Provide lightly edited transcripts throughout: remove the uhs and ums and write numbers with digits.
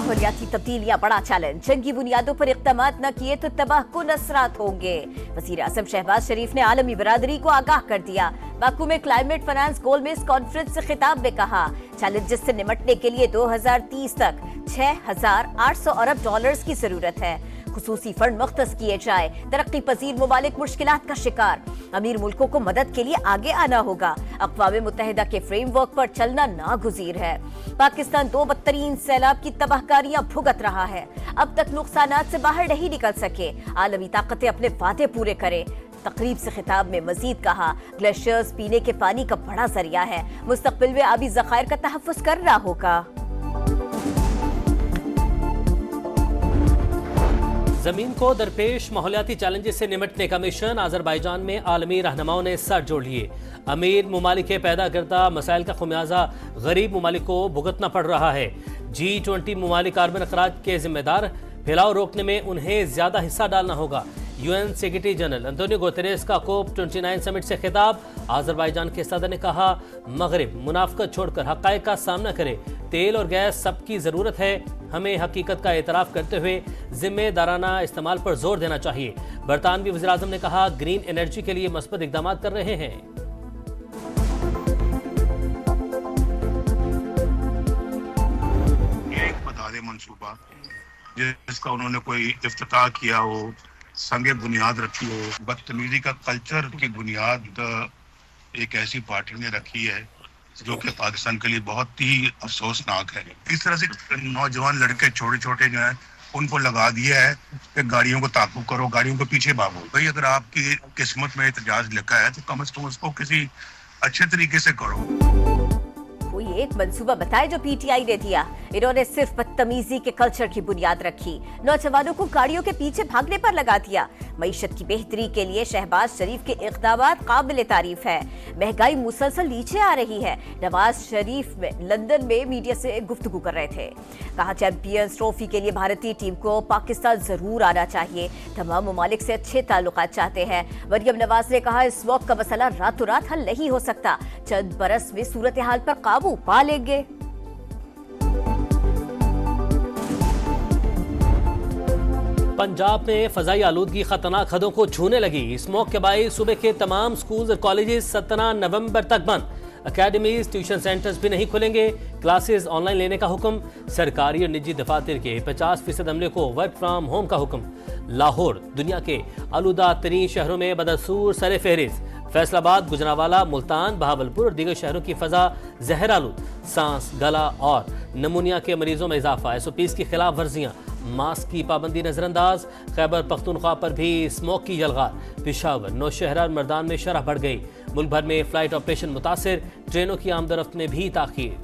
माहौलियाती तब्दीलियां बड़ा चैलेंज, जंगी बुनियादों पर इक़दामात न किए तो तबाहकुन असरात होंगे। वज़ीर आज़म शहबाज शरीफ ने आलमी बरादरी को आगाह कर दिया। बाकू में क्लाइमेट फाइनेंस गोलमेज कॉन्फ्रेंस से खिताब में कहा, चैलेंजेस से निपटने के लिए 2030 तक 6,800 अरब डॉलर्स की जरूरत है। खुसूसी फंड मुख्तस किए जाए। तरक्की पजीर मुमालिक मुश्किलात का शिकार, अमीर मुल्कों को मदद के लिए आगे आना होगा। अक़वाम मुत्तहिदा के फ्रेमवर्क पर चलना नागुज़ीर है। पाकिस्तान 2 बदतरीन सैलाब की तबाहकारियां भुगत रहा है। अब तक नुकसानात से बाहर नहीं निकल सके। आलमी ताकतें अपने वादे पूरे करें। तकरीब से खिताब में मजीद कहा, ग्लेशियर्स पीने के पानी का बड़ा जरिया है। मुस्तकबिल में आबी ज़खायर का तहफ़्फ़ुज़ करना होगा। जमीन को दरपेश माहौलियाती चैलेंजेस से निपटने का मिशन अजरबैजान में आलमी रहनुमाओं ने सर जोड़ लिए। अमीर ममालिक के पैदा करता मसाइल का खुमियाजा गरीब ममालिक को भुगतना पड़ रहा है। G20 ममालिक कार्बन अखराज के जिम्मेदार, फैलाव रोकने में उन्हें ज्यादा हिस्सा डालना होगा। UN secretary general Antonio Guterres का COP29 समिट से खिताब। अजरबैजान के सदर ने कहा, मगरिब मुनाफकत छोड़कर हक़ाइक़ का सामना करे। तेल और गैस सबकी ज़रूरत है। हमें हकीकत का एतराफ़ करते हुए जिम्मेदाराना इस्तेमाल पर जोर देना चाहिए। बरतानवी वज़ीर आज़म ने कहा, ग्रीन एनर्जी के लिए मस्बत इक़दाम कर रहे हैं। एक बता दे मंसूबा जिसका उन्होंने कोई इफ्तिताह किया हो, संगे बुनियाद रखी हो। बदतमीजी का कल्चर की बुनियाद एक ऐसी पार्टी ने रखी है जो कि पाकिस्तान के लिए बहुत ही अफसोसनाक है। इस तरह से नौजवान लड़के छोटे छोटे जो हैं उनको लगा दिया है कि गाड़ियों को ताक़ू करो, गाड़ियों के पीछे भागो। भाई अगर आपकी किस्मत में एहतजाज लिखा है तो कम से कम उसको किसी अच्छे तरीके से करो। कोई एक मंसूबा बताए जो पीटीआई ने दिया। इन्होंने सिर्फ बदतमीजी के कल्चर की बुनियाद रखी, नौजवानों को गाड़ियों के पीछे भागने पर लगा दिया। मईशत की बेहतरी के लिए शहबाज शरीफ के इक़दामात काबिल तारीफ है। महंगाई मुसलसल नीचे आ रही है। नवाज शरीफ में लंदन में मीडिया से गुफ्तगू कर रहे थे। कहा, चैंपियंस ट्रॉफी के लिए भारतीय टीम को पाकिस्तान जरूर आना चाहिए। तमाम ममालिक से अच्छे ताल्लुकात चाहते हैं। मरियम नवाज ने कहा, इस वक्त का मसला रातों रात हल नहीं हो सकता, चंद बरस में सूरत हाल पर काबू पा लेंगे। पंजाब में फजाई आलूदगी खतरनाक हदों को छूने लगी। स्मोक के बाइस सूबे के तमाम स्कूल और कॉलेजेस 17 नवंबर तक बंद। अकेडमीज, ट्यूशन सेंटर्स भी नहीं खुलेंगे। क्लासेस ऑनलाइन लेने का हुक्म। सरकारी और निजी दफातर के 50% अमले को वर्क फ्राम होम का हुक्म। लाहौर दुनिया के आलूदा तरीन शहरों में बदसूर सर फहरिस्त। फैसलाबाद, गुजरांवाला, मुल्तान, बहावलपुर और दीगर शहरों की फजा जहर आलूद। सांस, गला और नमूनिया के मरीजों में इजाफा। SOPs की खिलाफ वर्जियाँ, मास्क की पाबंदी नजरअंदाज। खैबर पख्तूनख्वा पर भी स्मोक की यलगार। पेशावर, नौशहरा, मर्दान में शरह बढ़ गई। मुल्क भर में फ्लाइट ऑपरेशन मुतासिर। ट्रेनों की आमदरफ्त में भी ताखीर।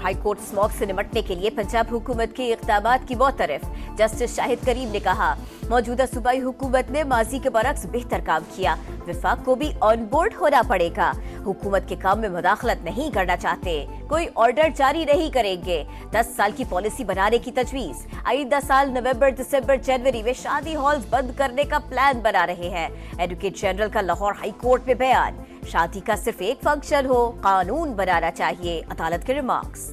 हाई कोर्ट स्मॉग से निपटने के लिए पंजाब हुकूमत के इक़दामात की मुतरफ। जस्टिस शाहिद करीम ने कहा, मौजूदा सूबाई हुकूमत ने माजी के बरक्स बेहतर काम किया। विफाक को भी ऑन बोर्ड होना पड़ेगा। हुकूमत के काम में मुदाखलत नहीं करना चाहते, कोई ऑर्डर जारी नहीं करेंगे। 10 साल की पॉलिसी बनाने की तजवीज। आइंदा साल नवंबर, दिसंबर, जनवरी में शादी हॉल्स बंद करने का प्लान बना रहे हैं। एडवोकेट जनरल का लाहौर हाई कोर्ट में बयान, शादी का सिर्फ एक फंक्शन हो, कानून बनाना चाहिए। अदालत के रिमार्क्स।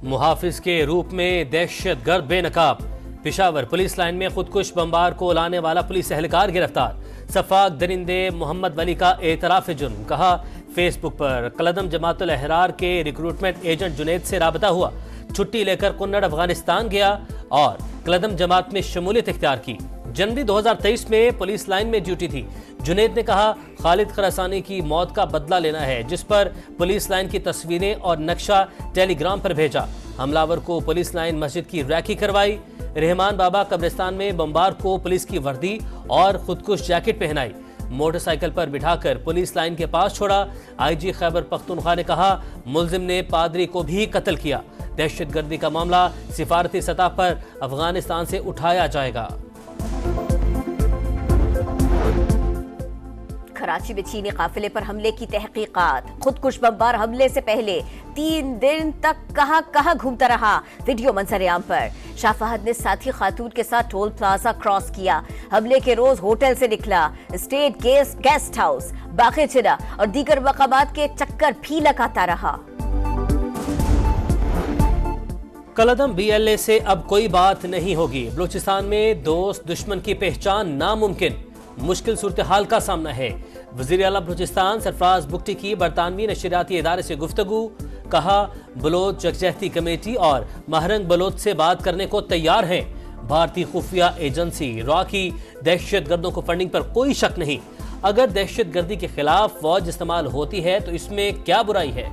मुहाफिज के रूप में दहशतगर्द बेनकाब। पेशावर पुलिस लाइन में खुदकुश बमबार को लाने वाला पुलिस एहलकार गिरफ्तार। सफाक दरिंदे मोहम्मद वली का एतराफ जुर्म। कहा, फेसबुक पर कलदम जमातुल अहरार के रिक्रूटमेंट एजेंट जुनैद से राबता हुआ। छुट्टी लेकर कुन्नड़ अफगानिस्तान गया और कलदम जमात में शमूलियत इख्तियार की। जनवरी 2023 में पुलिस लाइन में ड्यूटी थी। जुनैद ने कहा, खालिद खरासानी की मौत का बदला लेना है, जिस पर पुलिस लाइन की तस्वीरें और नक्शा टेलीग्राम पर भेजा। हमलावर को पुलिस लाइन मस्जिद की रैकी करवाई। रहमान बाबा कब्रिस्तान में बमबार को पुलिस की वर्दी और खुदकुश जैकेट पहनाई। मोटरसाइकिल पर बिठाकर पुलिस लाइन के पास छोड़ा। IG खैबर पख्तूनख्वा ने कहा, मुल्जिम ने पादरी को भी कत्ल किया। दहशतगर्दी का मामला सिफारती सतह पर अफगानिस्तान से उठाया जाएगा। कराची में चीनी काफिले पर हमले की तहकीकात। खुदकुश बमबार हमले से पहले 3 दिन तक कहां घूमता रहा, वीडियो मंजर आम पर। शाह फहद ने साथी खातून के साथ टोल प्लाजा क्रॉस किया। हमले के रोज होटल से निकला, स्टेट गेस्ट हाउस, बाक़ी चिना और दीगर मकामात के चक्कर भी लगाता रहा। कलअदम BLA से अब कोई बात नहीं होगी। बलूचिस्तान में दोस्त दुश्मन की पहचान नामुमकिन, मुश्किल सूरत हाल का सामना है। वज़ीर आला बलूचिस्तान सरफराज बुगटी की बरतानवी नशरियाती इदारे से गुफ्तगू। कहा, बलोच यकजहती कमेटी और महरंग बलोच से बात करने को तैयार हैं। भारतीय खुफिया एजेंसी रॉ की दहशत गर्दों को फंडिंग पर कोई शक नहीं। अगर दहशत गर्दी के खिलाफ फौज इस्तेमाल होती है तो इसमें क्या बुराई है।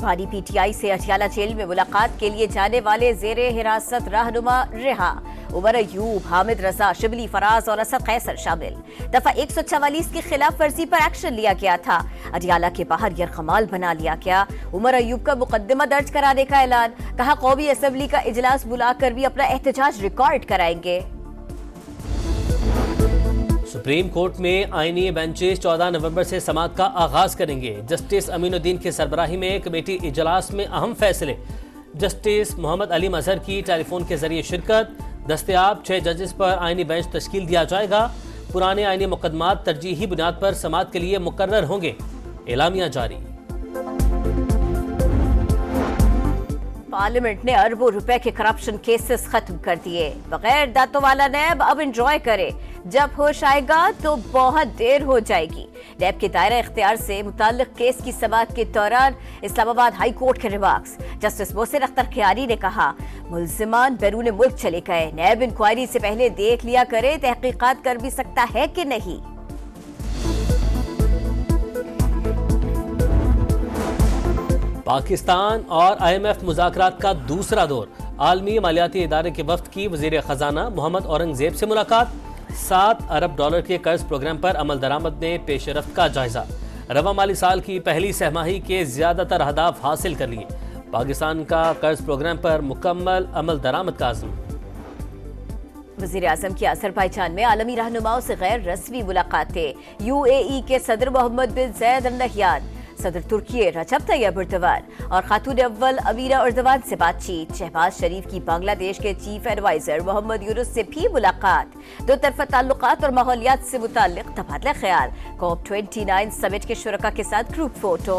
भारी PTI से अटियाला जेल में मुलाकात के लिए जाने वाले जेरे हिरासत रहनुमा रिहा। उमर अयूब, हामिद रजा, शिबली फराज और असद कैसर शामिल। दफा 144 की खिलाफ वर्जी पर एक्शन लिया गया था। अटियाला के बाहर यरगमाल बना लिया गया। उमर अयूब का मुकदमा दर्ज कराने का ऐलान। कहा, कौमी असेंबली का इजलास बुलाकर भी अपना एहतजाज रिकॉर्ड कराएंगे। सुप्रीम कोर्ट में आईनी बेंचेस 14 नवंबर से समाअत का आगाज करेंगे। जस्टिस अमीनुद्दीन की सरबराही में कमेटी इजलास में अहम फैसले। जस्टिस मोहम्मद अली मजहर की टेलीफोन के जरिए शिरकत। दस्तयाब 6 जजेस पर आईनी बेंच तश्कील दिया जाएगा। पुराने आईनी मुकदमात तरजीही बुनियाद पर समाअत के लिए मुकर्रर होंगे। एलामिया जारी। पार्लियामेंट ने अरबों रुपए के करप्शन केसेस खत्म कर दिए। बगैर दांतों वाला नैब अब एंजॉय करे, जब होश आएगा तो बहुत देर हो जाएगी। नैब के दायरा इख्तियार से मुताल्लिक केस की समाअत के दौरान इस्लामाबाद हाई कोर्ट के रिमार्क्स। जस्टिस मोहसिन अख्तर खियारी ने कहा, मुल्जिमान बैरून मुल्क चले गए, नैब इंक्वायरी से पहले देख लिया करे तहकीकात कर भी सकता है कि नहीं। पाकिस्तान और IMF मुज़ाकरात का दूसरा दौर। आलमी मालियाती इदारे के वफ्द की वज़ीर ख़जाना मोहम्मद औरंगज़ेब से मुलाकात। 7 अरब डॉलर के कर्ज प्रोग्राम पर अमल दरामद में पेशरफ्त का जायजा। रवा माली साल की पहली सहमाही के ज़्यादातर अहदाफ हासिल कर लिए। पाकिस्तान का कर्ज प्रोग्राम पर मुकम्मल अमल दरामद का आज़म। वज़ीर आज़म की अज़रबैजान में आलमी रहनुमाओं से गैर रस्मी मुलाकातें। UAE के सदर मोहम्मद बिन ज़ैद अल नहयान, सदर तुर्की रजब तैयब एर्दोगान और खातून अव्वल अमीरा एर्दोगान से बातचीत। शहबाज शरीफ की बांग्लादेश के चीफ एडवाइजर मोहम्मद यूनुस से भी मुलाकात। दो तरफा ताल्लुकात और माहौलियात से मुताल्लिक तबादला ख्याल। COP29 समिट के शुरका के साथ ग्रुप फोटो।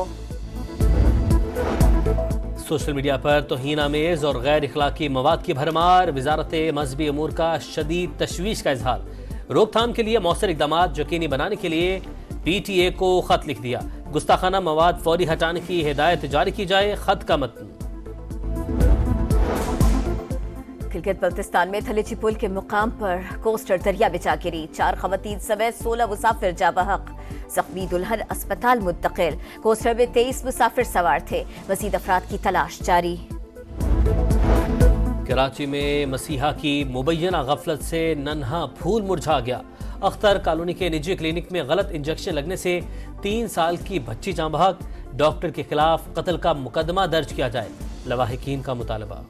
सोशल मीडिया पर तौहीन आमेज और गैर इखलाकी मवाद की भरमार। वजारत मजहबी अमूर का शदीद तशवीश का इजहार। रोकथाम के लिए मौसर इक़दामात यकीनी बनाने के लिए PTA को खत लिख दिया। गुस्ताखाना मवाद फौरी हटाने की हिदायत जारी की जाए। खत का मतन। गिलगित बल्तिस्तान में थलेची पुल के मुकाम पर कोस्टर दरिया में जा गिरी। 4 खवातीन समेत 16 मुसाफिर जा बहक। जख्मी दुल्हन अस्पताल मुंतकिल। कोस्टर में 23 मुसाफिर सवार थे। मजीद अफराद की तलाश जारी। कराची में मसीहा की मुबैना गफलत से नन्हा फूल मुरझा गया। अख्तर कॉलोनी के निजी क्लिनिक में गलत इंजेक्शन लगने से 3 साल की बच्ची जाँ बहक। डॉक्टर के खिलाफ कत्ल का मुकदमा दर्ज किया जाए। लवाहिकीन का मुतालबा।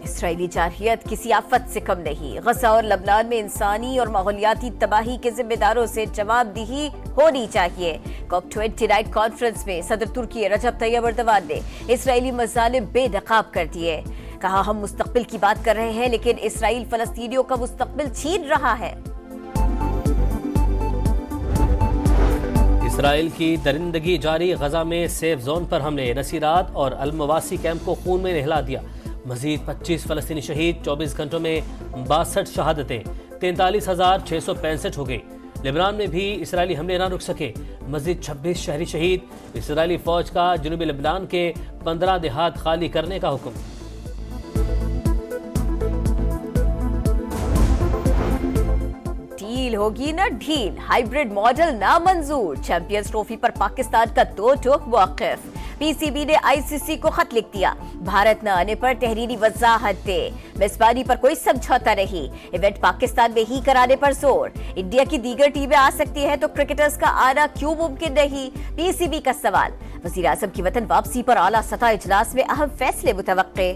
इसराइली जारहियत किसी आफत से कम नहीं। गजा और लबनान में इंसानी और माहौलियाती तबाही के जिम्मेदारों से जवाबदेही होनी चाहिए। COP29 कॉन्फ्रेंस में सदर तुर्की रजब तैयब एर्दोगान ने इसराइली मज़ालिम बेनकाब कर दिए। कहा, हम मुस्तकबिल की बात कर रहे हैं लेकिन इसराइल फलस्तीनियों का मुस्तकबिल छीन रहा है। इसराइल की दरिंदगी जारी। गजा में सेफ जोन पर हमले। नसीरात और अलमवासी कैंप को खून में नहला दिया। मजीद 25 फलस्तीनी शहीद। 24 घंटों में 62 शहादतें। 43,665 हो गई। लेबनान में भी इसराइली हमले न रुक सके। मजीद 26 शहरी शहीद। इसराइली फौज का जनूबी लेबनान के 15 देहात खाली करने का हुक्म। डील होगी न ढील। हाइब्रिड मॉडल ना मंजूर। चैंपियंस ट्रॉफी पर पाकिस्तान का 2 टोक मौक़िफ़। PCB ने ICC को खत लिख दिया। भारत न आने पर तहरीरी वजाहत दे। मेजबानी पर कोई समझौता नहीं। इवेंट पाकिस्तान में ही कराने पर जोर। इंडिया की दीगर टीमें आ सकती हैं तो क्रिकेटर्स का आना क्यों मुमकिन नहीं। PCB का सवाल। वज़ीर आज़म की वतन वापसी पर आला सतह इजलास में अहम फैसले मुतवक्के।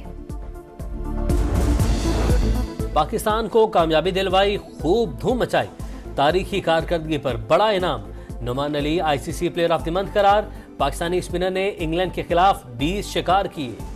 پاکستان کو کامیابی دلوائی، خوب دھوم مچائی، تاریخی کارکردگی پر بڑا انعام، نعمان علی ICC player of the month قرار، پاکستانی اسپنر نے انگلینڈ کے خلاف 20 شکار کیے۔